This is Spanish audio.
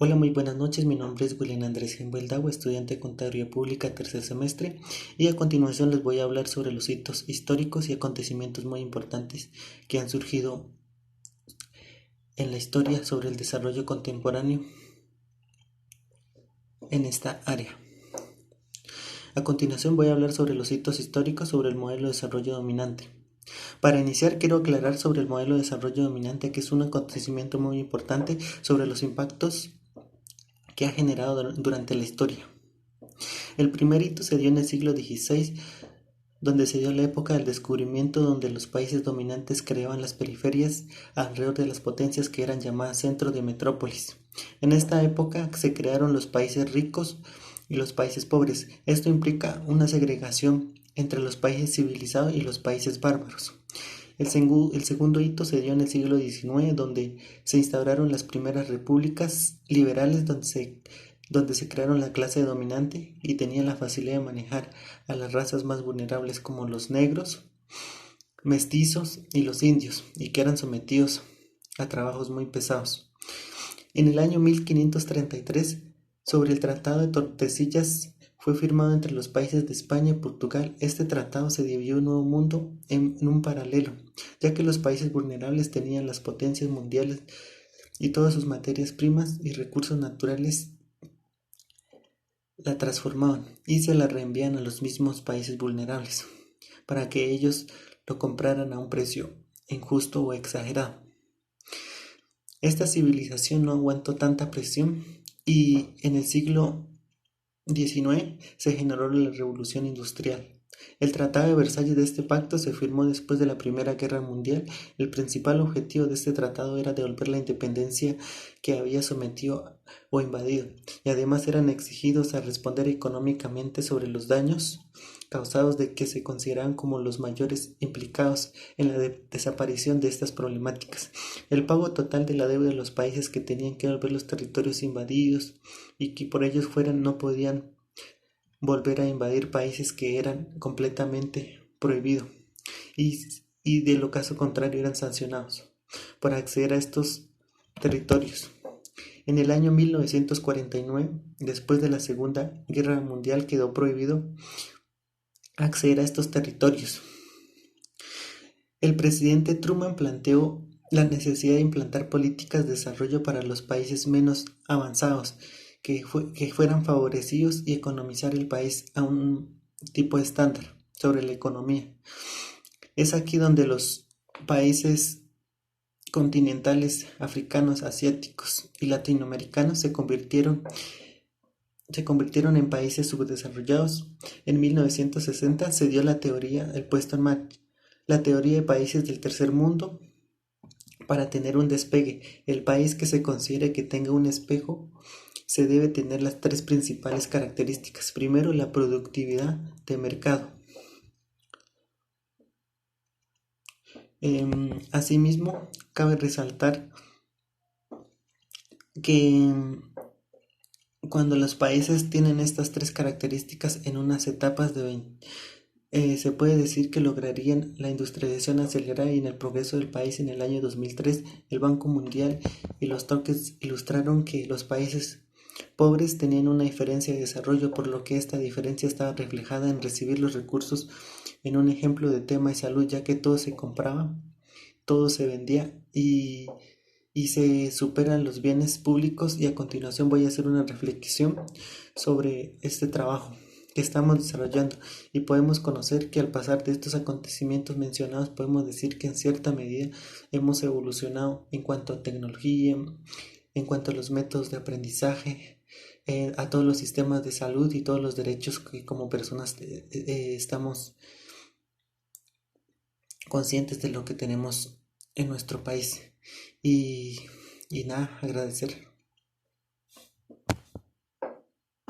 Hola, muy buenas noches. Mi nombre es William Andrés Gembueldago, estudiante de Contaduría Pública, tercer semestre, y a continuación les voy a hablar sobre los hitos históricos y acontecimientos muy importantes que han surgido en la historia sobre el desarrollo contemporáneo en esta área. A continuación voy a hablar sobre los hitos históricos sobre el modelo de desarrollo dominante. Para iniciar, quiero aclarar sobre el modelo de desarrollo dominante, que es un acontecimiento muy importante sobre los impactos que ha generado durante la historia. El primer hito se dio en el siglo XVI, donde se dio la época del descubrimiento, donde los países dominantes creaban las periferias alrededor de las potencias que eran llamadas centro de metrópolis. En esta época se crearon los países ricos y los países pobres. Esto implica una segregación entre los países civilizados y los países bárbaros. El segundo hito se dio en el siglo XIX, donde se instauraron las primeras repúblicas liberales, donde se crearon la clase dominante y tenían la facilidad de manejar a las razas más vulnerables como los negros, mestizos y los indios, y que eran sometidos a trabajos muy pesados. En el año 1533, sobre el Tratado de Tordesillas, fue firmado entre los países de España y Portugal. Este tratado se dividió un nuevo mundo en un paralelo, ya que los países vulnerables tenían las potencias mundiales y todas sus materias primas y recursos naturales la transformaban y se la reenvían a los mismos países vulnerables para que ellos lo compraran a un precio injusto o exagerado. Esta civilización no aguantó tanta presión y en el siglo XIX se generó la Revolución Industrial. El Tratado de Versalles de este pacto se firmó después de la Primera Guerra Mundial. El principal objetivo de este tratado era devolver la independencia que había sometido o invadido, y además eran exigidos a responder económicamente sobre los daños causados de que se consideraban como los mayores implicados en la desaparición de estas problemáticas. El pago total de la deuda de los países que tenían que devolver los territorios invadidos y que por ellos fueran no podían volver a invadir países que eran completamente prohibidos y de lo caso contrario eran sancionados por acceder a estos territorios. En el año 1949, después de la Segunda Guerra Mundial, quedó prohibido acceder a estos territorios. El presidente Truman planteó la necesidad de implantar políticas de desarrollo para los países menos avanzados, que fueran favorecidos y economizar el país a un tipo estándar sobre la economía. Es aquí donde los países continentales africanos, asiáticos y latinoamericanos se convirtieron en países subdesarrollados. En 1960 se dio la teoría del puesto en marcha, la teoría de países del tercer mundo, para tener un despegue. El país que se considere que tenga un espejo se debe tener las tres principales características. Primero, la productividad de mercado. Asimismo, cabe resaltar que cuando los países tienen estas tres características en unas etapas se puede decir que lograrían la industrialización acelerada y en el progreso del país. En el año 2003, el Banco Mundial y los toques ilustraron que los países pobres tenían una diferencia de desarrollo, por lo que esta diferencia estaba reflejada en recibir los recursos en un ejemplo de tema de salud, ya que todo se compraba, todo se vendía y se superan los bienes públicos. Y a continuación voy a hacer una reflexión sobre este trabajo que estamos desarrollando, y podemos conocer que al pasar de estos acontecimientos mencionados podemos decir que en cierta medida hemos evolucionado en cuanto a tecnología, en cuanto a los métodos de aprendizaje, a todos los sistemas de salud y todos los derechos que como personas estamos conscientes de lo que tenemos en nuestro país. Y nada, agradecer.